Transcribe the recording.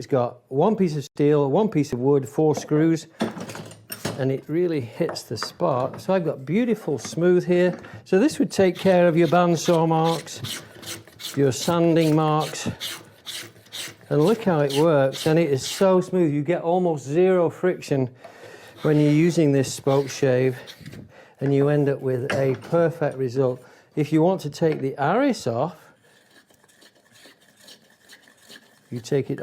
it's got one piece of steel, one piece of wood, 4 screws, and it really hits the spot. So I've got beautiful smooth here. So this would take care of your bandsaw marks, your sanding marks, and look how it works. And it is so smooth. You get almost 0 friction when you're using this spoke shave, and you end up with a perfect result. If you want to take the Aris off, you take it off.